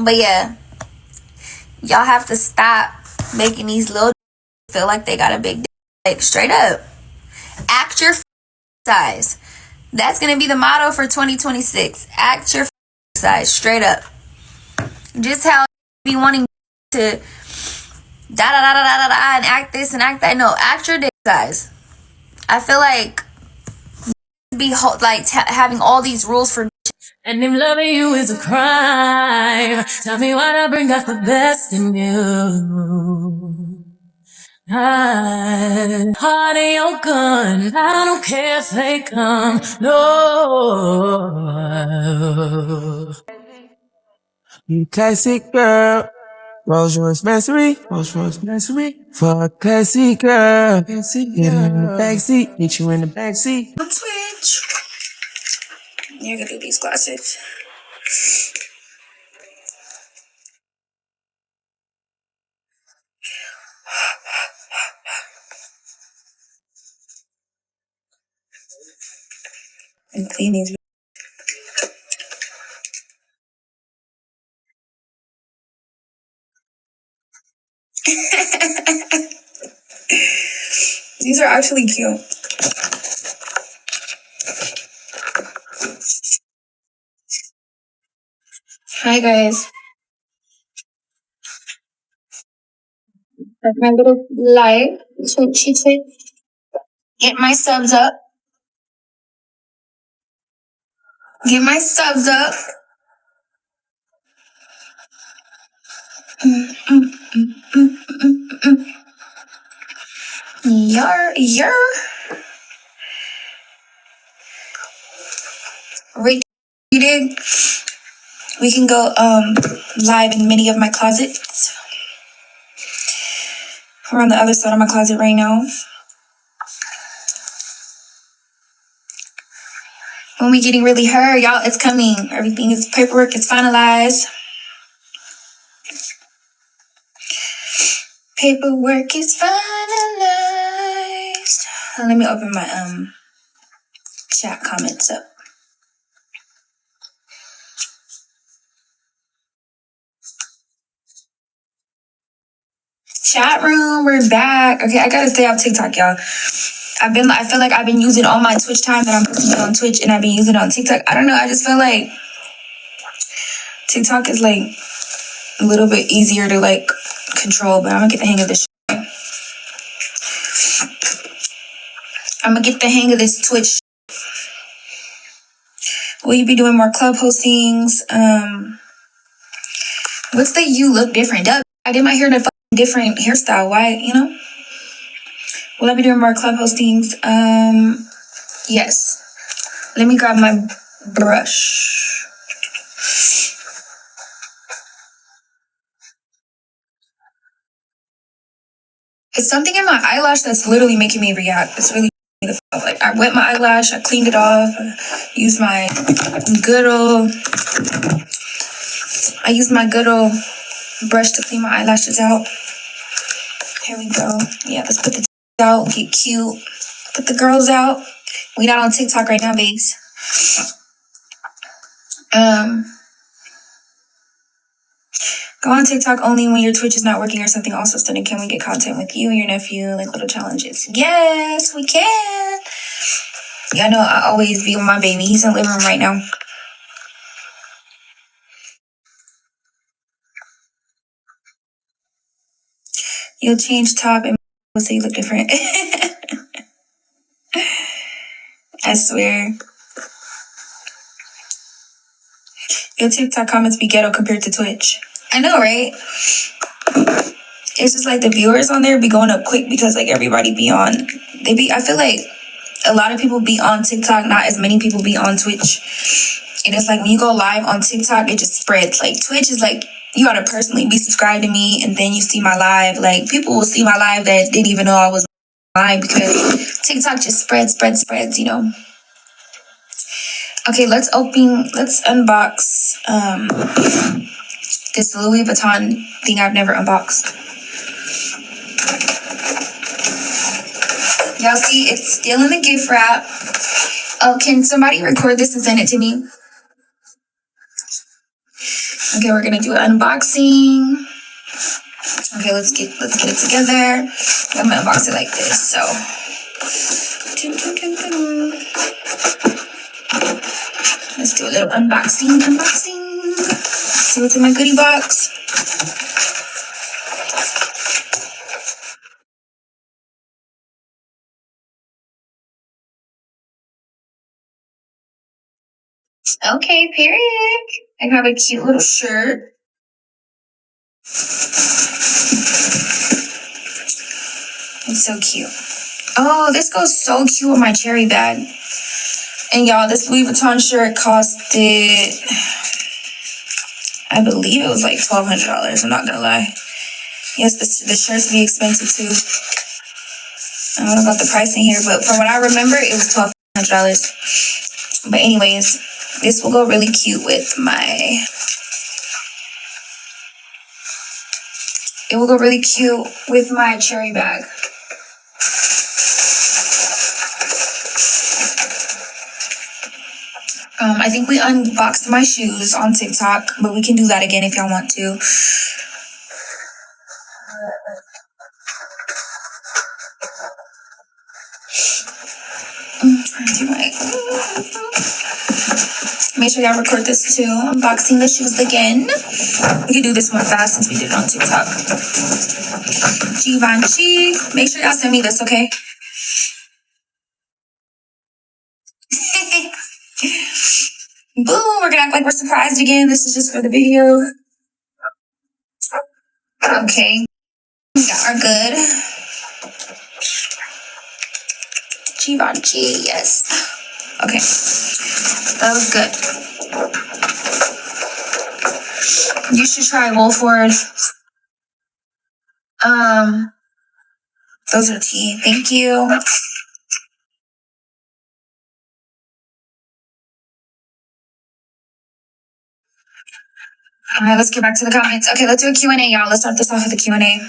But yeah, y'all have to stop making these little feel like they got a big dick. Like, straight up, act your size. That's gonna be the motto for 2026. Act your size, straight up. Just how you be wanting to da da da da da da and act this and act that. No, act your dick size. I feel like be like having all these rules for. And if loving you is a crime, tell me why not bring out the best in you. Heart in your gun, I don't care if they come, no. You classy girl, Rolls Royce Mercury, for a classy girl. Get in the backseat, meet you in the backseat. On Twitch. You're gonna do these glasses. And clean these. These are actually cute. Hi guys. That's my little live Twitchy Twitch. Get my subs up. Get my subs up. Yar. Right, you dig? We can go live in many of my closets. We're on the other side of my closet right now. When we getting really hurt, y'all, it's coming. Everything is paperwork is finalized. Paperwork is finalized. Let me open my chat comments up. Chat room, we're back. Okay, I gotta stay off TikTok, y'all. I feel like I've been using all my Twitch time that I'm posting on Twitch, and I've been using it on TikTok. I don't know. I just feel like TikTok is like a little bit easier to like control, but I'm gonna get the hang of this. I'm gonna get the hang of this Twitch. Will you be doing more club postings? What's the you look different? Duh, I did my hair in a different hairstyle. Why, you know? Will I be doing more club postings? Yes. Let me grab my brush. It's something in my eyelash that's literally making me react. It's really like I wet my eyelash, I cleaned it off, I used my good old brush to clean my eyelashes out. Here we go. Yeah, let's put the out, get cute. Put the girls out. We not on TikTok right now, babes. Go on TikTok only when your Twitch is not working or something. Also, Stunna, can we get content with you and your nephew, like little challenges? Yes, we can. Yeah, I know I always be with my baby. He's in the living room right now. You'll change top and we'll say you look different. I swear. Your TikTok comments be ghetto compared to Twitch. I know, right? It's just like the viewers on there be going up quick because like everybody be on. I feel like a lot of people be on TikTok, not as many people be on Twitch. And it's like when you go live on TikTok, it just spreads. Like Twitch is like, you gotta personally be subscribed to me and then you see my live. Like people will see my live that didn't even know I was live because TikTok just spreads, you know. Okay, let's unbox this Louis Vuitton thing I've never unboxed. Y'all see, it's still in the gift wrap. Oh, can somebody record this and send it to me? Okay, we're gonna do an unboxing. Okay, let's get it together. I'm gonna unbox it like this. So, let's do a little unboxing. See what's in my goodie box. Okay, period. I have a cute little shirt. It's so cute. Oh, this goes so cute with my cherry bag. And y'all, this Louis Vuitton shirt costed, I believe it was like $1,200. I'm not gonna lie. Yes, the shirts be expensive too. I don't know about the price in here, but from what I remember, it was $1,200. But anyways, this will go really cute with my... It will go really cute with my cherry bag. I think we unboxed my shoes on TikTok, but we can do that again if y'all want to. Make sure y'all record this too. Unboxing the shoes again. We can do this one fast since we did it on TikTok. Givenchy. Make sure y'all send me this, okay? Boom, we're gonna act like we're surprised again. This is just for the video. Okay. We got our good. Givenchy, yes. Okay. That was good. You should try Wolford. Those are tea. Thank you. All right, let's get back to the comments. Okay, let's do a Q&A, y'all. Let's start this off with a Q&A.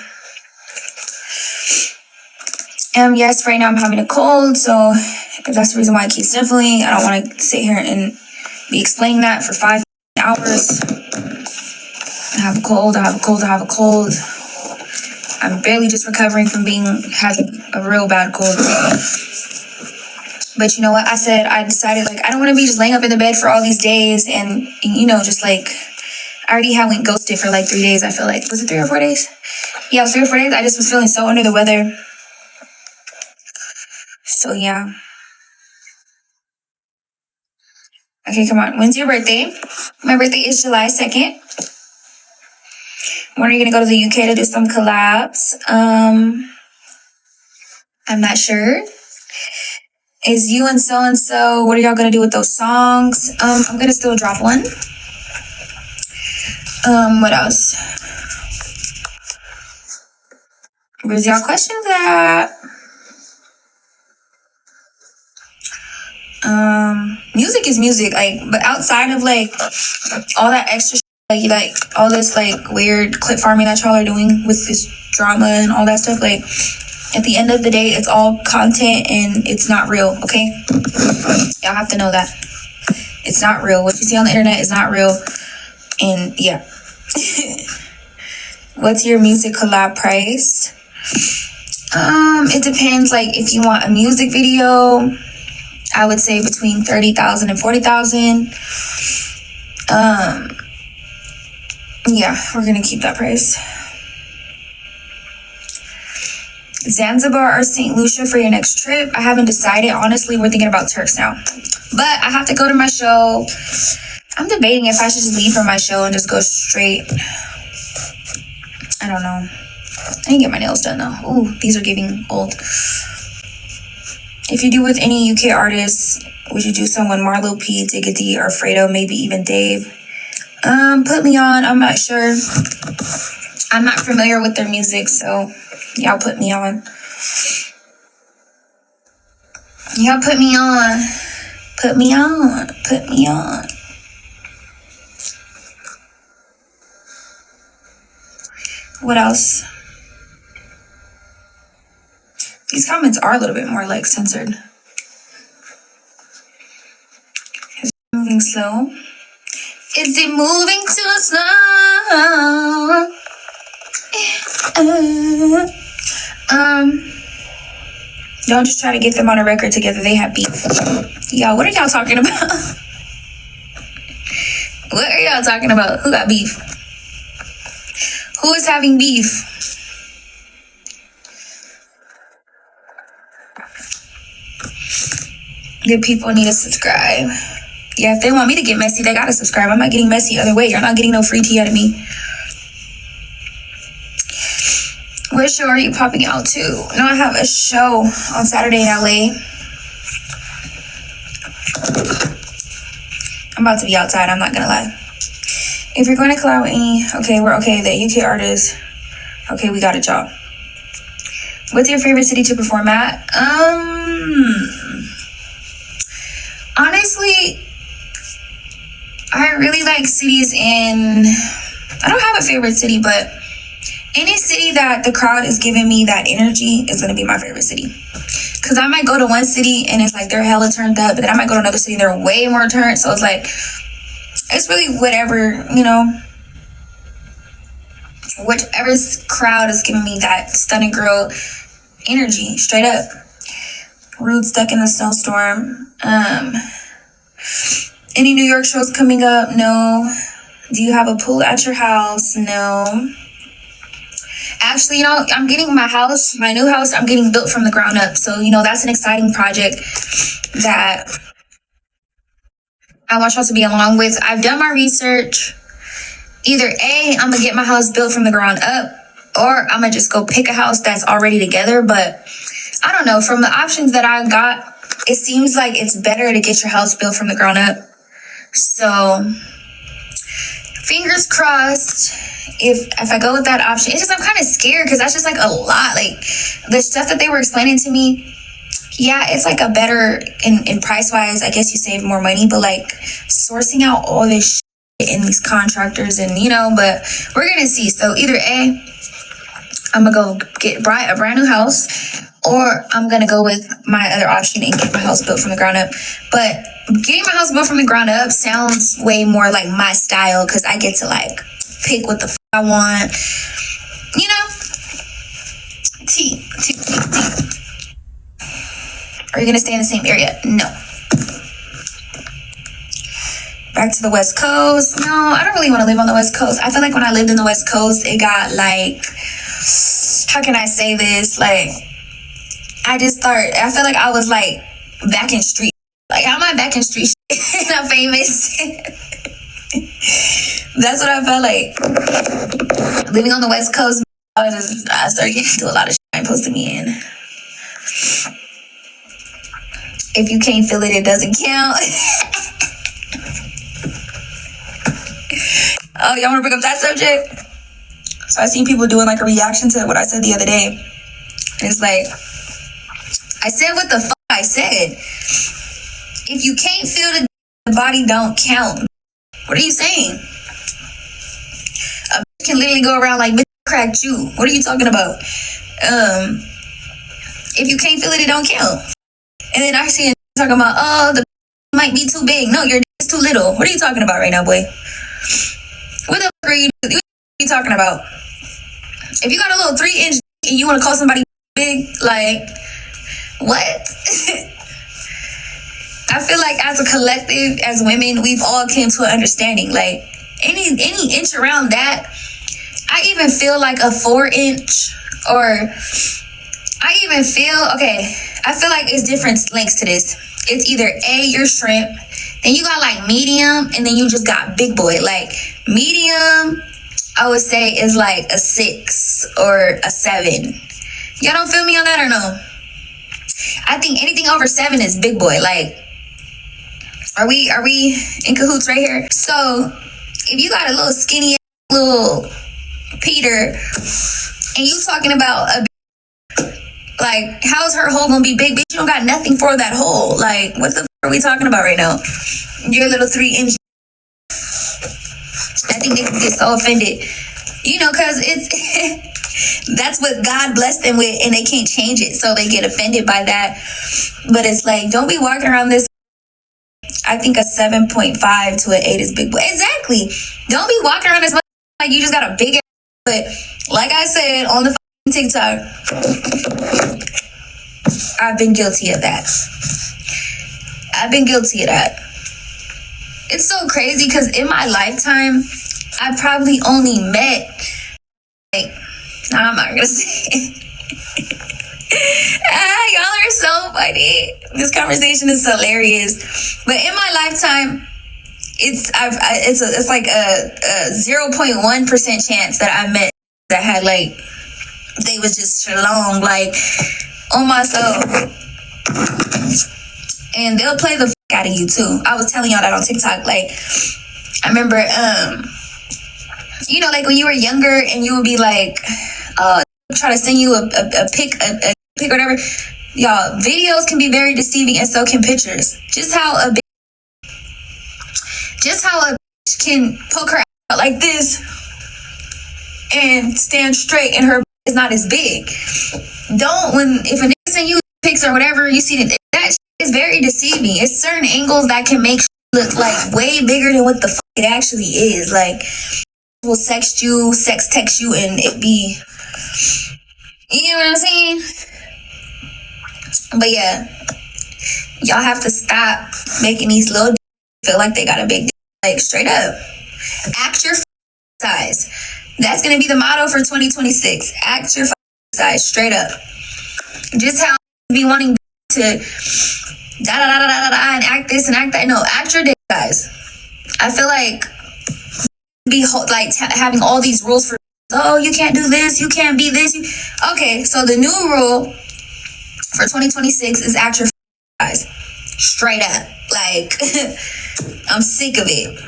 Yes, right now I'm having a cold, so if that's the reason why I keep sniffling, I don't want to sit here and be explaining that for 5 hours. I have a cold. I'm barely just recovering from having a real bad cold. But you know what? I decided, like, I don't want to be just laying up in the bed for all these days and you know, just like, I already went ghosted for like 3 days, I feel like. Was it 3 or 4 days? Yeah, it was 3 or 4 days. I just was feeling so under the weather. So, yeah. Okay, come on. When's your birthday? My birthday is July 2nd. When are you going to go to the UK to do some collabs? I'm not sure. Is you and so-and-so, what are y'all going to do with those songs? I'm going to still drop one. What else? Where's y'all questions at? Music is music, like, but outside of like all that extra shit, like all this like weird clip farming that y'all are doing with this drama and all that stuff, like at the end of the day, it's all content and it's not real, okay? Y'all have to know that. It's not real. What you see on the internet is not real. And yeah. What's your music collab price? It depends. Like if you want a music video, I would say between $30,000 and $40,000. Yeah, we're gonna keep that price. Zanzibar or St. Lucia for your next trip? I haven't decided. Honestly, we're thinking about Turks now. But I have to go to my show. I'm debating if I should just leave from my show and just go straight. I don't know. I didn't get my nails done though. Ooh, these are giving old. If you do with any UK artists, would you do someone Marlo P, Diggity, or Fredo, maybe even Dave? Put me on. I'm not sure. I'm not familiar with their music, so y'all put me on. Y'all put me on. Put me on. Put me on. What else? These comments are a little bit more like censored. Moving slow. Is it moving too slow? Don't just try to get them on a record together. They have beef. Y'all, what are y'all talking about? What are y'all talking about? Who got beef? Who is having beef? The people need to subscribe. Yeah, if they want me to get messy, they gotta subscribe. I'm not getting messy other way. You're not getting no free tea out of me. What show are you popping out to? No, I have a show on Saturday in LA. I'm about to be outside, I'm not gonna lie. If you're going to collab with any, okay, we're okay, the UK artist. Okay, we got a job. What's your favorite city to perform at? Honestly, I really like cities in, I don't have a favorite city, but any city that the crowd is giving me that energy is gonna be my favorite city. Cause I might go to one city and it's like they're hella turned up, but then I might go to another city and they're way more turned. So it's like, it's really whatever, you know, whichever crowd is giving me that stunning girl energy, straight up. Rude stuck in a snowstorm. Any New York shows coming up? No. Do you have a pool at your house? No. Actually, you know, I'm getting my house, my new house, I'm getting built from the ground up. So, you know, that's an exciting project that I want y'all to be along with. I've done my research. Either A, I'm gonna get my house built from the ground up, or I'm gonna just go pick a house that's already together. But I don't know, from the options that I got, it seems like it's better to get your house built from the ground up. So fingers crossed. If I go with that option, it's just I'm kind of scared because that's just like a lot. Like the stuff that they were explaining to me, yeah, it's like a better in price wise. I guess you save more money, but like sourcing out all this shit and these contractors and you know, but we're gonna see. So either A, I'm gonna go get a brand new house, or I'm gonna go with my other option and get my house built from the ground up. But getting my house built from the ground up sounds way more like my style because I get to like pick what the I want, you know. T. Are you gonna stay in the same area? No. Back to the West Coast. No, I don't really want to live on the West Coast. I feel like when I lived in the West Coast, it got like, how can I say this? Like, I feel like I was like back in street. Like, how am I back in street and I'm famous? That's what I felt like. Living on the West Coast, I started getting into a lot of shit I ain't supposed to be in. If you can't feel it, it doesn't count. Oh, y'all want to bring up that subject? So I seen people doing like a reaction to what I said the other day. And it's like, I said what the fuck I said. If you can't feel the body don't count. What are you saying? A bitch can literally go around like, bitch cracked you. What are you talking about? If you can't feel it, it don't count. And then I see a talking about, oh, the might be too big. No, your is too little. What are you talking about right now, boy? What the fuck are you talking about? If you got a little 3-inch and you want to call somebody big, like, what? I feel like as a collective, as women, we've all came to an understanding. Like, any inch around that, I even feel like a 4-inch, or I even feel, okay, I feel like it's different lengths to this. It's either A, you're shrimp, then you got like medium, and then you just got big boy. Like, medium, I would say is like a 6 or a 7. Y'all don't feel me on that or no? I think anything over 7 is big boy. Like, are we in cahoots right here? So if you got a little skinny little Peter and you talking about a like, how's her hole gonna be big? Bitch, you don't got nothing for that hole. Like, what the are we talking about right now? Your little 3-inch. I think they get so offended, you know, because it's that's what God blessed them with, and they can't change it, so they get offended by that. But it's like, don't be walking around this. I think a 7.5 to an 8 is big. Exactly. Don't be walking around as much like you just got a big ass. But like I said on the TikTok, I've been guilty of that. I've been guilty of that. It's so crazy because in my lifetime, I probably only met, like, nah, I'm not gonna say it. Y'all are so funny. This conversation is hilarious. But in my lifetime, it's like a 0.1% chance that I met that had, like, they was just shalom, like, on my soul. And they'll play the out of you too. I was telling y'all that on TikTok. Like, I remember, you know, like when you were younger and you would be like, try to send you a pic, a pic or whatever. Y'all, videos can be very deceiving, and so can pictures. Just how a bitch can poke her out like this and stand straight, and her is not as big. If a nigga send you pics or whatever, you see that is very deceiving. It's certain angles that can make look like way bigger than what the fuck it actually is. Like, will sex text you, and it be, you know what I'm saying? But yeah, y'all have to stop making these little feel like they got a big, like, straight up. Act your size. That's gonna be the motto for 2026. Act your size, straight up. Just how you be wanting to and act this and act that. No, act your dick size. I feel like having all these rules for, oh, you can't do this, you can't be this. Okay, so the new rule for 2026 is act your size, straight up. Like, I'm sick of it.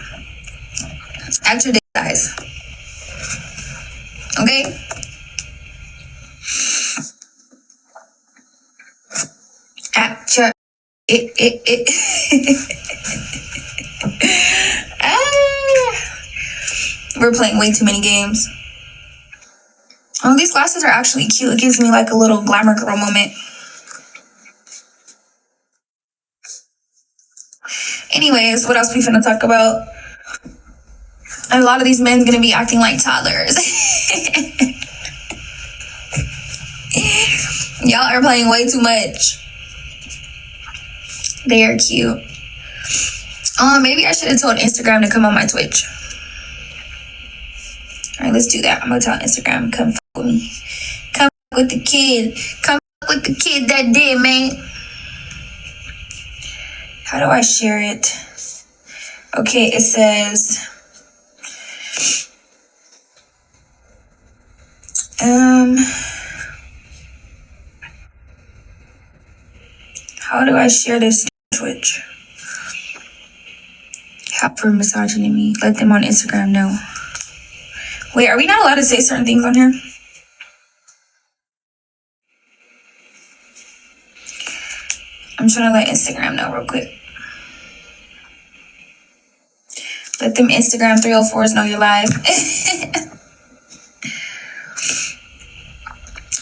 Act your dick size. Okay. Act your We're playing way too many games. Oh, these glasses are actually cute. It gives me like a little glamour girl moment. Anyways, what else we finna talk about? A lot of these men's gonna be acting like toddlers. Y'all are playing way too much. They are cute. Maybe I should have told Instagram to come on my Twitch. All right, let's do that. I'm gonna tell Instagram, come fuck with me. Come fuck with the kid. Come fuck with the kid that did, man. How do I share it? Okay, it says, how do I share this Twitch? Help for misogyny me. Let them on Instagram know. Wait, are we not allowed to say certain things on here? I'm trying to let Instagram know real quick. Let them Instagram 304s know you're live.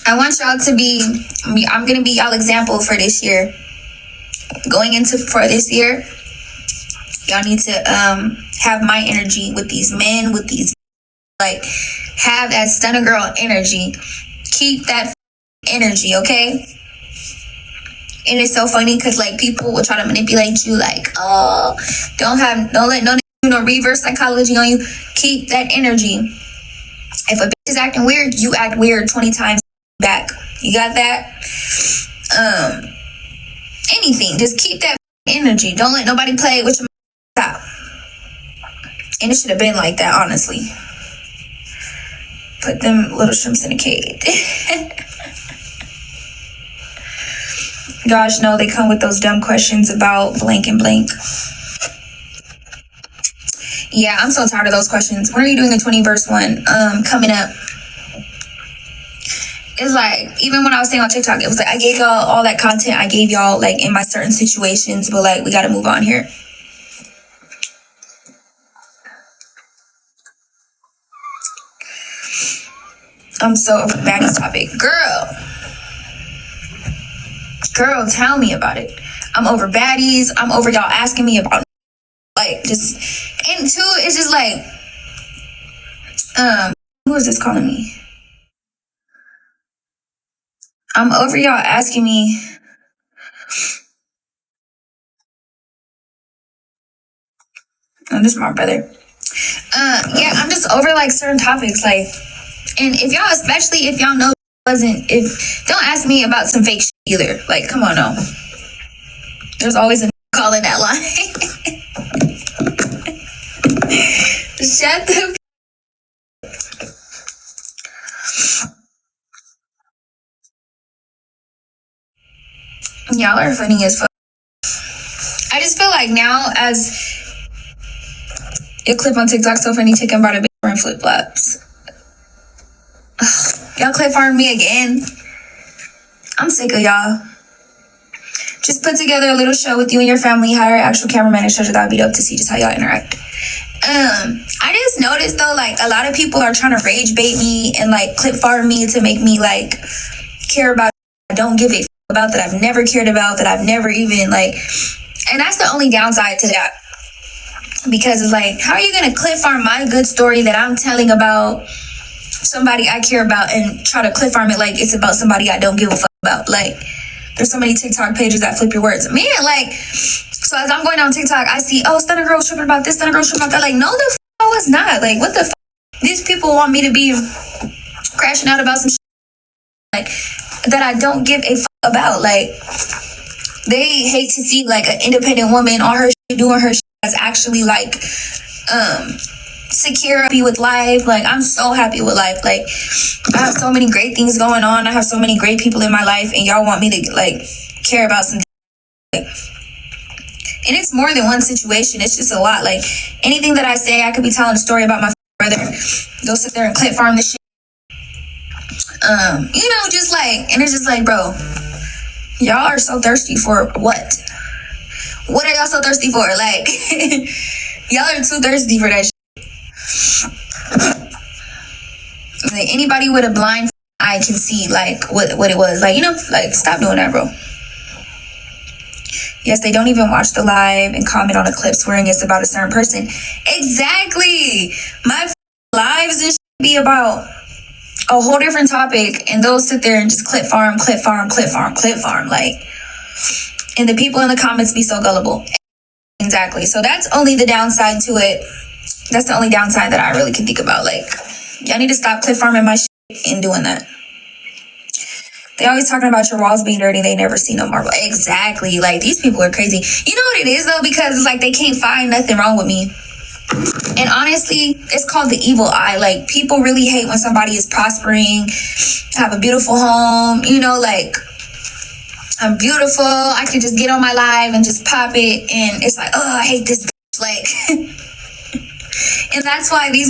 I want y'all to be, I'm going to be y'all example for this year. Going into for this year, y'all need to have my energy with these men, with these, like, have that Stunna girl energy. Keep that energy, okay? And it's so funny because, like, people will try to manipulate you, like, oh, don't let no reverse psychology on you. Keep that energy. If a bitch is acting weird, you act weird 20 times back. You got that? Anything, just keep that energy. Don't let nobody play with your top. And it should have been like that, honestly. Put them little shrimps in a cage. Gosh, no, they come with those dumb questions about blank and blank. Yeah, I'm so tired of those questions. When are you doing the 20 verse one? Coming up. It's like, even when I was saying on TikTok, it was like, I gave y'all all that content I gave y'all, like, in my certain situations, but, like, we gotta move on here. I'm so over the baddies topic. Girl, tell me about it. I'm over baddies. I'm over y'all asking me about like, just, and two, it's just like, who is this calling me? I'm over y'all asking me. Oh, this is my brother. Yeah, I'm just over like certain topics, like, and if y'all, especially if y'all know don't ask me about some fake shit either. Like, come on, no. There's always a call in that line. Shut the. Y'all are funny as fuck. I just feel like now, as your clip on TikTok so funny, taking about a bitch wearing flip flops. Y'all clip farm me again. I'm sick of y'all. Just put together a little show with you and your family. Hire an actual cameraman and show you. That would be dope to see just how y'all interact. I just noticed though, like a lot of people are trying to rage bait me and like clip farm me to make me like care about. I don't give a about that I've never cared about, that I've never even like. And that's the only downside to that. Because it's like, how are you gonna clip farm my good story that I'm telling about somebody I care about and try to clip farm it like it's about somebody I don't give a fuck about? Like, there's so many TikTok pages that flip your words. Man, like, so as I'm going down TikTok, I see, oh, Stunna girl tripping about this, Stunna girl tripping about that. Like, no, the f*** I was not. Like, what the f***? These people want me to be crashing out about some shit like that I don't give a f*** about. Like, they hate to see like an independent woman on her shit, doing her shit that's actually like secure, happy with life. Like, I'm so happy with life. Like, I have so many great things going on. I have so many great people in my life, and y'all want me to like care about some like, and it's more than one situation. It's just a lot. Like, anything that I say, I could be telling a story about my brother. They'll sit there and clip farm the shit. You know, just like, and it's just like, bro, y'all are so thirsty for what? What are y'all so thirsty for? Like, y'all are too thirsty for that shit. Like, anybody with a blind eye can see like what it was. Like, you know, like, stop doing that, bro. Yes, they don't even watch the live and comment on a clip swearing it's about a certain person. Exactly. My lives and shit be about a whole different topic, and they'll sit there and just clip farm. Like, and the people in the comments be so gullible. Exactly. So that's only the downside to it. That's the only downside that I really can think about. Like, y'all need to stop clip farming my shit and doing that. They always talking about your walls being dirty. They never see no marble. Exactly. Like, these people are crazy. You know what it is, though? Because it's like they can't find nothing wrong with me. And honestly, it's called the evil eye. Like, people really hate when somebody is prospering, have a beautiful home, you know, like, I'm beautiful. I can just get on my live and just pop it. And it's like, oh, I hate this bitch. Like, and that's why these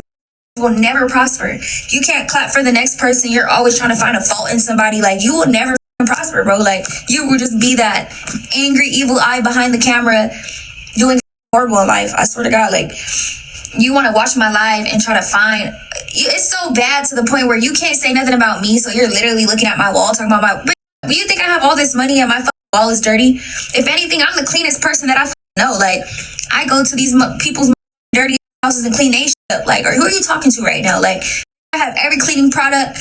will never prosper. You can't clap for the next person. You're always trying to find a fault in somebody. Like, you will never prosper, bro. Like, you will just be that angry, evil eye behind the camera doing horrible in life. I swear to God, like, you want to watch my live and try to find, it's so bad to the point where you can't say nothing about me. So you're literally looking at my wall talking about my, but you think I have all this money and my wall is dirty? If anything, I'm the cleanest person that I know. Like, I go to these people's dirty houses and clean their shit up. Like, or who are you talking to right now? Like, I have every cleaning product.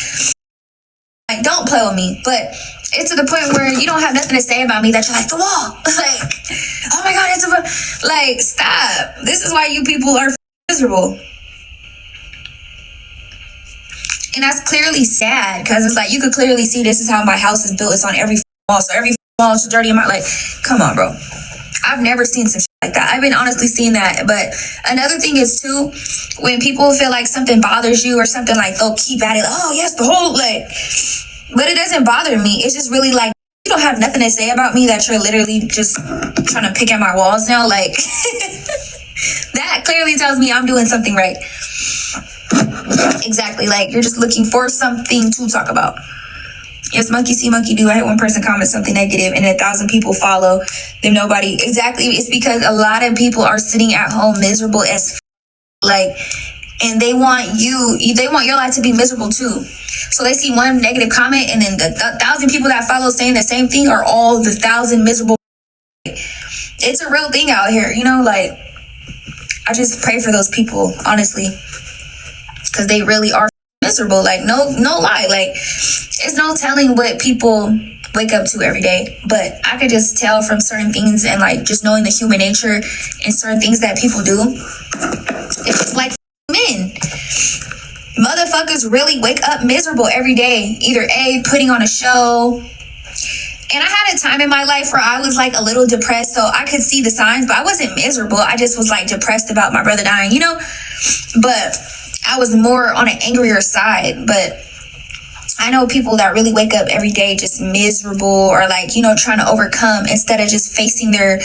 Like, don't play with me. But it's to the point where you don't have nothing to say about me that you're like, the wall. Like, oh my God, it's a, like, stop. This is why you people are miserable. And that's clearly sad, because it's like, you could clearly see this is how my house is built. It's on every wall. So every wall is dirty. Like, come on, bro. I've never seen some shit like that. I've been honestly seeing that. But another thing is, too, when people feel like something bothers you or something, like, they'll keep at it. Oh, yes, the whole, like, but it doesn't bother me. It's just really like, you don't have nothing to say about me that you're literally just trying to pick at my walls now. Like, that clearly tells me I'm doing something right. Exactly. Like, you're just looking for something to talk about. Yes, monkey see, monkey do. I hate one person comments something negative and 1,000 people follow them. Nobody. Exactly. It's because a lot of people are sitting at home miserable as like, and they want your life to be miserable too. So they see one negative comment, and then the 1,000 people that follow saying the same thing are all the 1,000 miserable. It's a real thing out here, you know, like, I just pray for those people, honestly, because they really are miserable. Like, no lie. Like, it's no telling what people wake up to every day, but I could just tell from certain things and like just knowing the human nature and certain things that people do. It's just like men. Motherfuckers really wake up miserable every day, either putting on a show. And I had a time in my life where I was like a little depressed, so I could see the signs, but I wasn't miserable. I just was like depressed about my brother dying, you know? But I was more on an angrier side. But I know people that really wake up every day just miserable or like, you know, trying to overcome instead of just facing their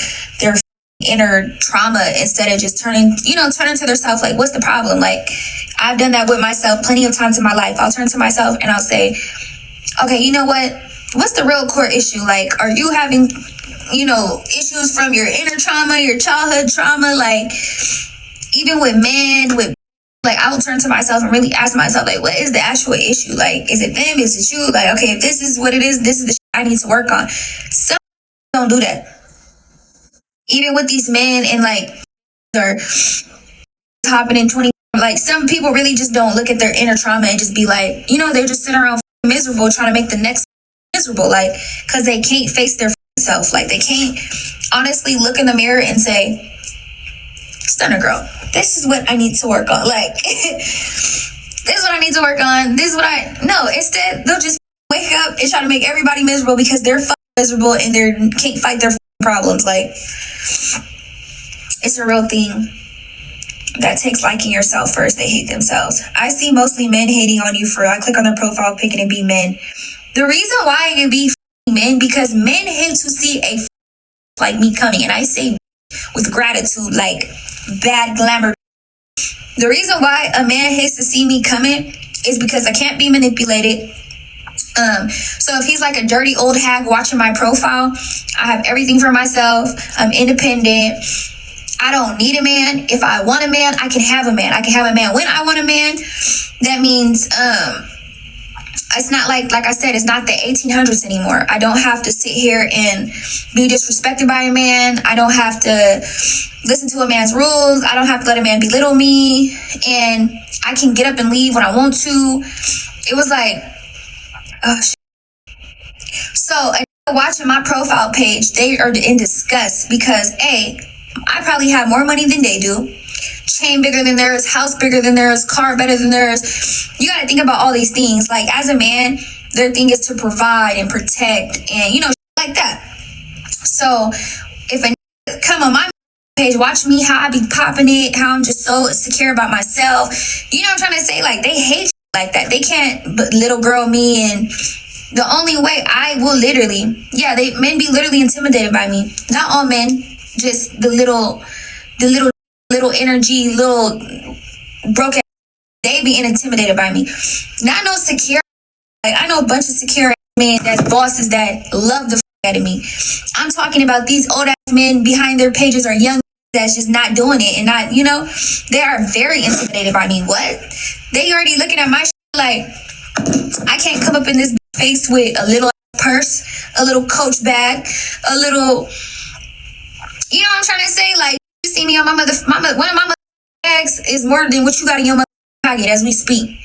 inner trauma, instead of just turning to their self. Like, what's the problem? Like, I've done that with myself plenty of times in my life. I'll turn to myself and I'll say, okay, you know what? What's the real core issue? Like, are you having, you know, issues from your inner trauma, your childhood trauma? Like, even with men, like, I will turn to myself and really ask myself, like, what is the actual issue? Like, is it them? Is it you? Like, okay, if this is what it is, this is the shit I need to work on. Some don't do that. Even with these men and like, or hopping in 20, like, some people really just don't look at their inner trauma and just be like, you know, they just sit around miserable trying to make the next miserable, like, because they can't face their self. Like, they can't honestly look in the mirror and say, Stunna girl, this is what I need to work on. Like, this is what I need to work on. This is what no, instead they'll just wake up and try to make everybody miserable because they're miserable and they can't fight their problems. Like, it's a real thing that takes liking yourself first. They hate themselves. I see mostly men hating on you for, I click on their profile pic and it be men. The reason why it be men, because men hate to see a like me coming, and I say with gratitude, like bad glamour. The reason why a man hates to see me coming is because I can't be manipulated. So if he's like a dirty old hag watching my profile, I have everything for myself. I'm independent. I don't need a man. If I want a man, I can have a man. I can have a man when I want a man. That means it's not like I said, it's not the 1800s anymore. I don't have to sit here and be disrespected by a man. I don't have to listen to a man's rules. I don't have to let a man belittle me. And I can get up and leave when I want to. It was like, oh, shit. So watching my profile page, they are in disgust because I probably have more money than they do. Chain bigger than theirs, house bigger than theirs, car better than theirs. You got to think about all these things. Like, as a man, their thing is to provide and protect and, you know, like that. So if a come on my page, watch me, how I be popping it, how I'm just so secure about myself. You know what I'm trying to say? Like, they hate like that. They can't little girl me. And the only way I will literally, men be literally intimidated by me. Not all men, just the little energy, little broken, they be intimidated by me. Not no secure, like, I know a bunch of secure men that's bosses that love the out of me. I'm talking about these old ass men behind their pages are young that's just not doing it and not, you know, they are very intimidated by me. What? They already looking at my shit like, I can't come up in this face with a little purse, a little Coach bag, a little, you know what I'm trying to say? Like, you see me on one of my bags is more than what you got in your pocket as we speak.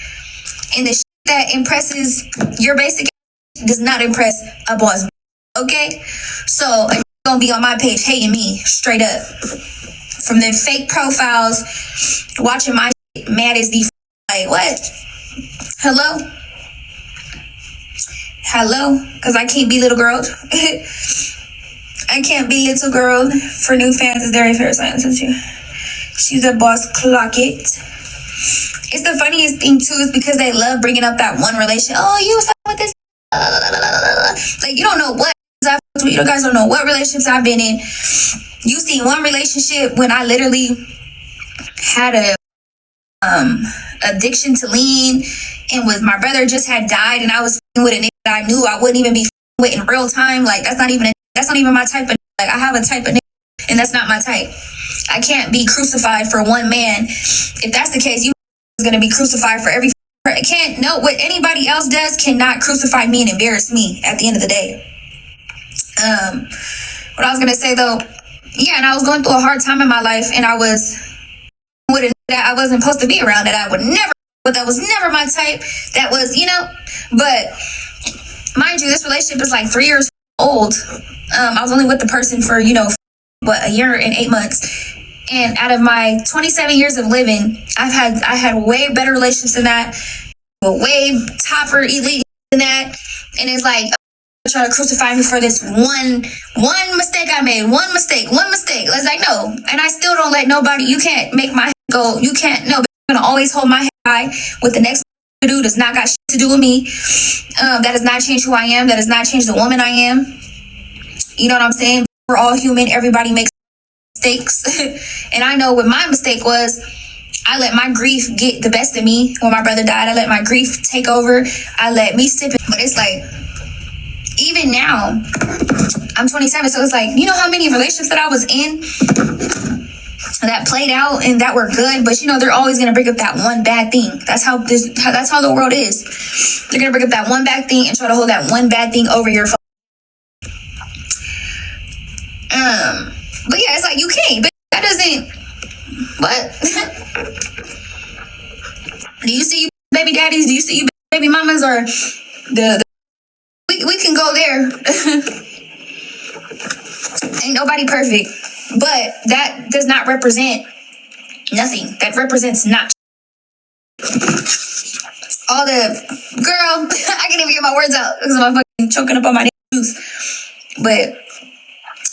And the shit that impresses your basic does not impress a boss. Okay? So, you're gonna be on my page hating me straight up. From them fake profiles, watching my shit, mad as the like, what? Hello? Because I can't be little girl. I can't be little girl. For new fans, it's very fair silence since you. She's a boss, clock it. It's the funniest thing too, is because they love bringing up that one relation. Oh, you with this? Like, you don't know what you guys don't know what relationships I've been in. You see one relationship when I literally had a addiction to lean, and with my brother just had died, and I was with a nigga that I knew I wouldn't even be with in real time. Like, that's not even my type of, like, I have a type of nigga, and that's not my type. I can't be crucified for one man. If that's the case, you is gonna be crucified for every. Can't know what anybody else does cannot crucify me and embarrass me at the end of the day. What I was gonna say though, and I was going through a hard time in my life, and I was that I wasn't supposed to be around, that I would never, but that was never my type. That was, but mind you, this relationship is like 3 years old. I was only with the person for, a year and 8 months. And out of my 27 years of living, I had way better relationships than that, way topper elite than that. And it's like, trying to crucify me for this one mistake I made, one mistake. It's like, no. And I still don't let nobody, you can't make my head go, you can't, no, I'm gonna always hold my head high. What the next do does not got shit to do with me. That does not change who I am. That does not change the woman I am. You know what I'm saying? We're all human. Everybody makes mistakes. And I know what my mistake was. I let my grief get the best of me. When my brother died, I let my grief take over. I let me sip it. But it's like, even now, I'm 27, so it's like, you know how many relationships that I was in that played out and that were good, but they're always gonna bring up that one bad thing. That's how the world is. They're gonna bring up that one bad thing and try to hold that one bad thing over your phone. But yeah, it's like you can't. But that doesn't. What? Do you see you baby daddies? Do you see you baby mamas? Or the we can go there. Ain't nobody perfect, but that does not represent nothing. That represents not all the girl. I can't even get my words out because I'm fucking choking up on my juice. But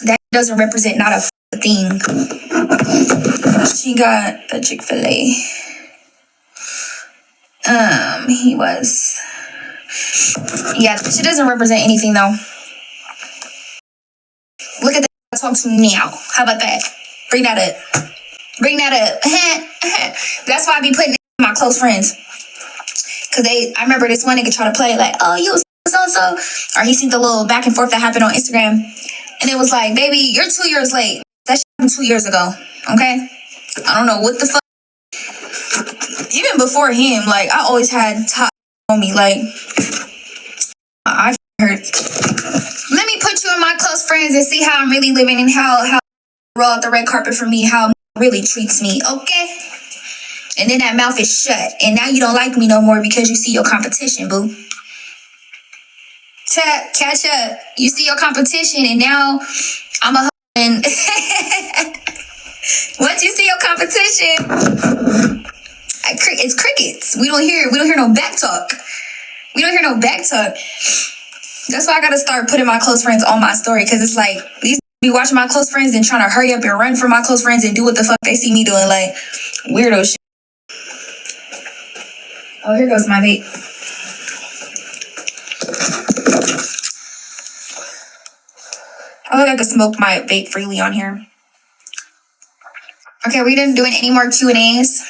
that doesn't represent not a thing. She got the Chick-fil-A. He was. Yeah, she doesn't represent anything though. Look at that I talk to now. How about that? Bring that up. That's why I be putting it in my close friends. Cause I remember this one nigga try to play like, oh, you was so-and-so. Or he seen the little back and forth that happened on Instagram. And it was like, baby, you're 2 years late. That shit happened 2 years ago. Okay? I don't know what the fuck. Even before him, like, I always had top on me. Like, I hurt. Let me put you in my close friends and see how I'm really living and how roll out the red carpet for me, how really treats me, okay? And then that mouth is shut. And now you don't like me no more because you see your competition, boo. Catch up. You see your competition and now I'm a and once you see your competition, it's crickets. We don't hear no back talk. That's why I gotta start putting my close friends on my story, because it's like these be watching my close friends and trying to hurry up and run from my close friends and do what the fuck they see me doing, like weirdo shit. Oh, here goes my vape. I look like I could smoke my vape freely on here. Okay, we didn't do any more Q&As.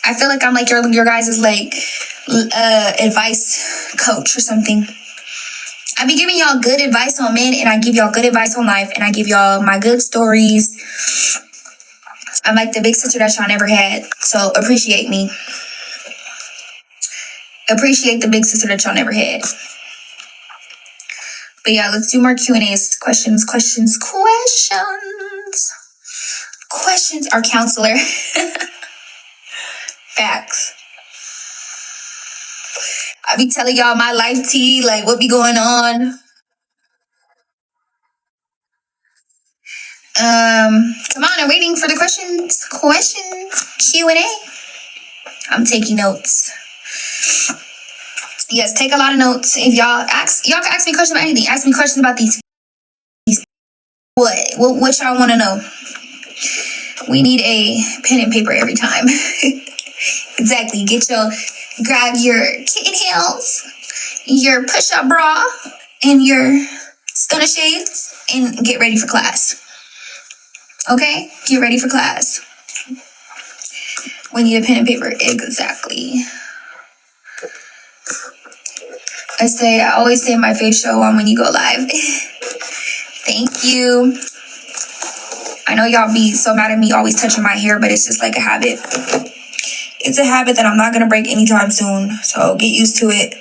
I feel like I'm like your guys' like advice coach or something. I be giving y'all good advice on men, and I give y'all good advice on life, and I give y'all my good stories. I'm like the big sister that y'all never had, so appreciate me. Appreciate the big sister that y'all never had. But yeah, let's do more Q&As. Questions. Our counselor. Facts. I be telling y'all my life tea, like what be going on. Come on, I'm waiting for the questions. Q&A. I'm taking notes. Yes, take a lot of notes. If y'all can ask me questions about anything. Ask me questions about these. What y'all want to know? We need a pen and paper every time. Exactly. Grab your kitten heels, your push-up bra, and your Stunna shades, and get ready for class. Okay? Get ready for class. We need a pen and paper. Exactly. I always say my face show on when you go live. Thank you. I know y'all be so mad at me always touching my hair, but it's just like a habit. It's a habit that I'm not going to break anytime soon, so get used to it.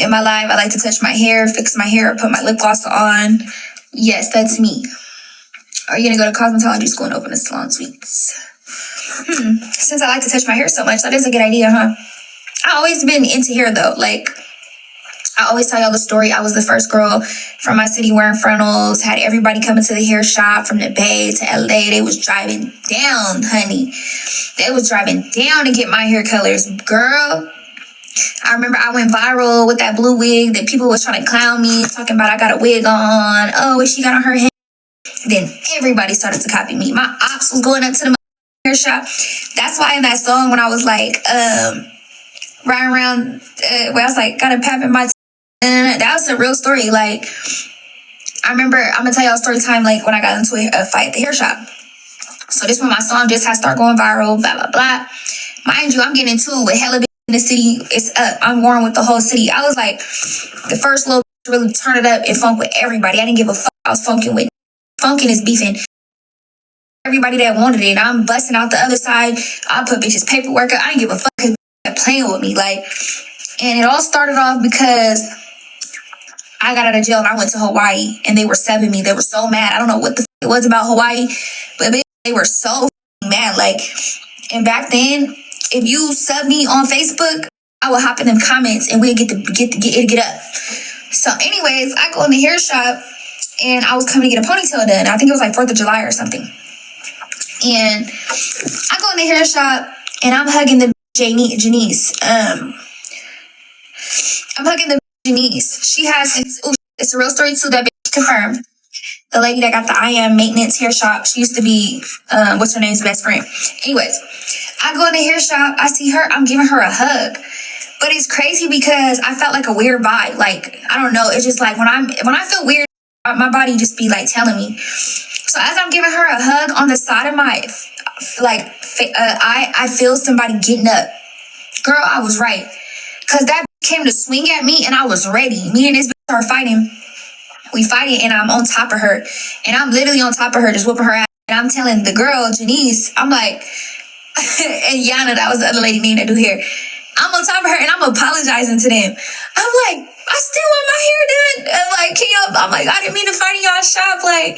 In my life, I like to touch my hair, fix my hair, put my lip gloss on. Yes, that's me. Are you going to go to cosmetology school and open a salon, sweets? Since I like to touch my hair so much, that is a good idea, huh? I always been into hair though. Like, I always tell y'all the story. I was the first girl from my city wearing frontals, had everybody coming to the hair shop from the Bay to LA. They was driving down, honey. They was driving down to get my hair colors. Girl, I remember I went viral with that blue wig that people was trying to clown me, talking about I got a wig on. Oh, what she got on her head? Then everybody started to copy me. My ops was going up to the hair shop. That's why in that song when I was like, riding around, where I was like, got a pap in my and that was a real story. Like, I remember, I'm gonna tell y'all a story time, like when I got into a fight at the hair shop. So this when my song just had started going viral, blah, blah, blah. Mind you, I'm getting into it with hella bitches in the city. It's I'm warring with the whole city. I was like, the first little bitch to really turn it up and funk with everybody. I didn't give a fuck. I was funking is beefing. Everybody that wanted it. I'm busting out the other side. I put bitches paperwork up. I didn't give a fuck because they're playing with me. Like, and it all started off because I got out of jail and I went to Hawaii and they were subbing me. They were so mad. I don't know what the fuck it was about Hawaii, but they were so mad. Like, and back then, if you sub me on Facebook, I would hop in them comments and we'd get up. So anyways, I go in the hair shop and I was coming to get a ponytail done. I think it was like 4th of July or something. And I go in the hair shop and I'm hugging the Janice. I'm hugging the Janice. She has, it's a real story too, that bitch confirmed. The lady that got the I Am maintenance hair shop, she used to be, what's her name's best friend. Anyways, I go in the hair shop, I see her, I'm giving her a hug. But it's crazy because I felt like a weird vibe. Like, I don't know, it's just like when I feel weird, my body just be like telling me. So as I'm giving her a hug on the side of my, I feel somebody getting up. Girl, I was right. Because that came to swing at me and I was ready. Me and this bitch are fighting. We fighting and I'm on top of her. And I'm literally on top of her just whooping her ass. And I'm telling the girl, Janice, I'm like, and Yana, that was the other lady named that do hair. I'm on top of her and I'm apologizing to them. I'm like, I still want my hair done. I'm like, I'm like, I didn't mean to fight in y'all shop. Like,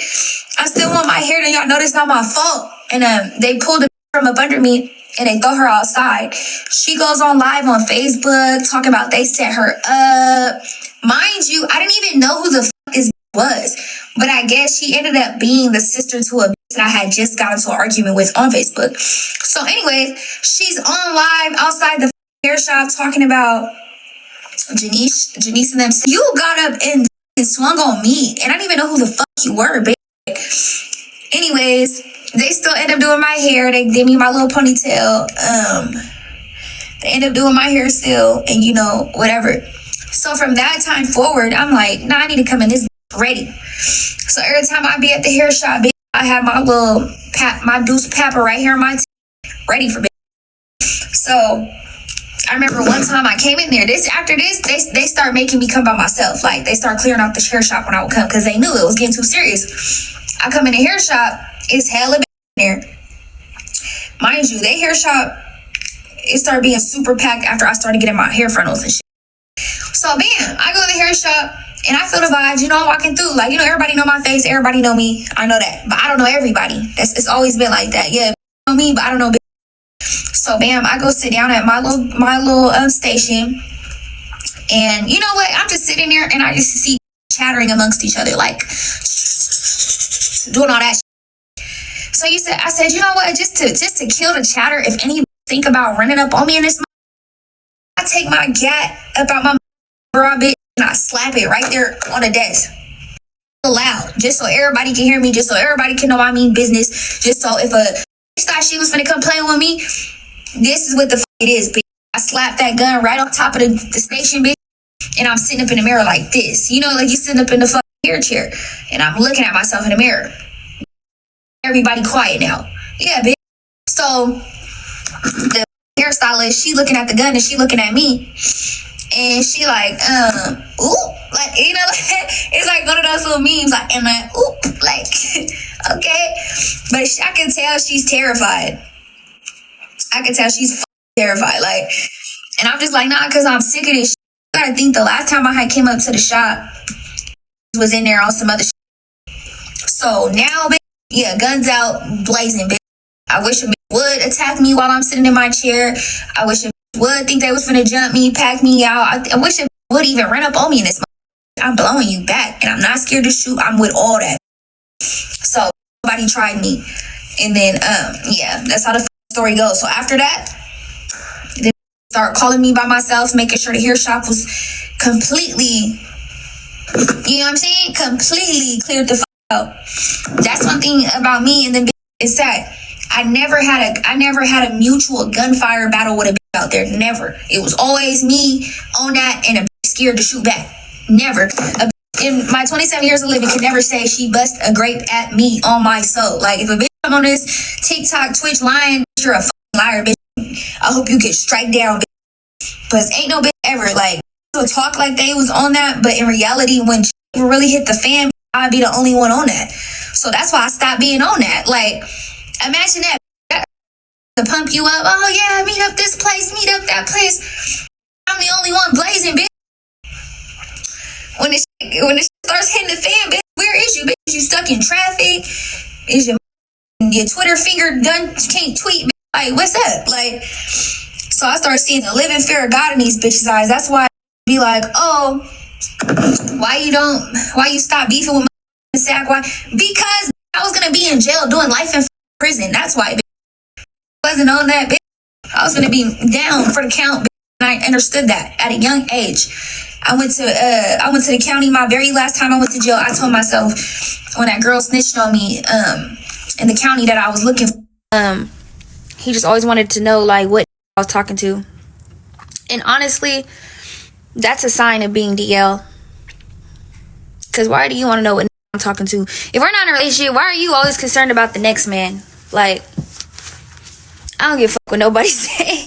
I still want my hair done. Y'all know it's not my fault. And they pulled the from up under me and they throw her outside. She goes on live on Facebook talking about they set her up. Mind you, I didn't even know who the fuck this was. But I guess she ended up being the sister to a bitch that I had just got into an argument with on Facebook. So anyways, she's on live outside the hair shop talking about Janice and them. You got up and swung on me and I didn't even know who the fuck you were, bitch. Anyways, they still end up doing my hair. They did me my little ponytail. They end up doing my hair still and you know, whatever. So from that time forward, I'm like, nah, I need to come in this ready. So every time I be at the hair shop, bitch, I have my little my deuce papper right here in my ready for bitch. So I remember one time I came in there. After this, they start making me come by myself. Like they start clearing out the hair shop when I would come because they knew it was getting too serious. I come in the hair shop, it's hella in there. Mind you, they hair shop, it started being super packed after I started getting my hair frontals and shit. So bam, I go to the hair shop and I feel the vibes. You know, I'm walking through. Like, you know, everybody know my face. Everybody know me. I know that. But I don't know everybody. It's always been like that. Yeah, know me, but I don't know. So bam, I go sit down at my little station. And you know what? I'm just sitting there and I just see chattering amongst each other. Like, doing all that shit. So I said, you know what? Just to kill the chatter, if any think about running up on me in this, I take my gat up out my bra bitch and I slap it right there on the desk. Loud, just so everybody can hear me, just so everybody can know I mean business, just so if a bitch thought she was finna come play with me, this is what the fuck it is, bitch. I slapped that gun right on top of the station, bitch, and I'm sitting up in the mirror like this. You know, like you sitting up in the fucking hair chair, and I'm looking at myself in the mirror. Everybody quiet now. Yeah, bitch. So the hairstylist, she looking at the gun and she looking at me. And she like, ooh, like, you know, like, it's like one of those little memes, like, and like, ooh, like, okay. But I can tell she's terrified. I can tell she's terrified, like, and I'm just like, nah, because I'm sick of this shit. I think the last time I had came up to the shop was in there on some other shit. So now, bitch, yeah, guns out, blazing, bitch. I wish a bitch would attack me while I'm sitting in my chair. I wish a bitch would think they was finna jump me, pack me out. I wish a bitch would even run up on me in this. I'm blowing you back, and I'm not scared to shoot. I'm with all that. So nobody tried me, and then yeah, that's how the story goes. So after that, they start calling me by myself, making sure the hair shop was completely, you know what I'm saying, completely cleared the out. That's one thing about me, and then is that I never had a mutual gunfire battle with a bitch out there. Never. It was always me on that and a bitch scared to shoot back. Never. In my 27 years of living, can never say she bust a grape at me on my soul. Like, if a bitch come on this TikTok, Twitch lying, you're a fucking liar, bitch. I hope you get strike down, bitch. Because ain't no bitch ever, like, will talk like they was on that, but in reality, when shit really hit the fan, I'd be the only one on that. So that's why I stopped being on that. Like, imagine that to pump you up. Oh yeah, meet up this place, meet up that place. I'm the only one blazing, bitch. When the shit starts hitting the fan, bitch, where is you, bitch? You stuck in traffic? Is your Twitter finger done? Can't tweet, bitch? Like, what's up? Like, so I started seeing the living fear of God in these bitches' eyes. That's why I be like, oh, why you stop beefing with my sack? Why? Because I was gonna be in jail doing life in prison. That's why, bitch. I wasn't on that, bitch. I was gonna be down for the count, bitch. And I understood that at a young age. I went to the county. My very last time I went to jail, I told myself when that girl snitched on me in the county that I was looking for. He just always wanted to know like what I was talking to. And honestly, that's a sign of being DL. Because why do you want to know what I'm talking to? If we're not in a relationship, why are you always concerned about the next man? Like, I don't give a fuck what nobody say.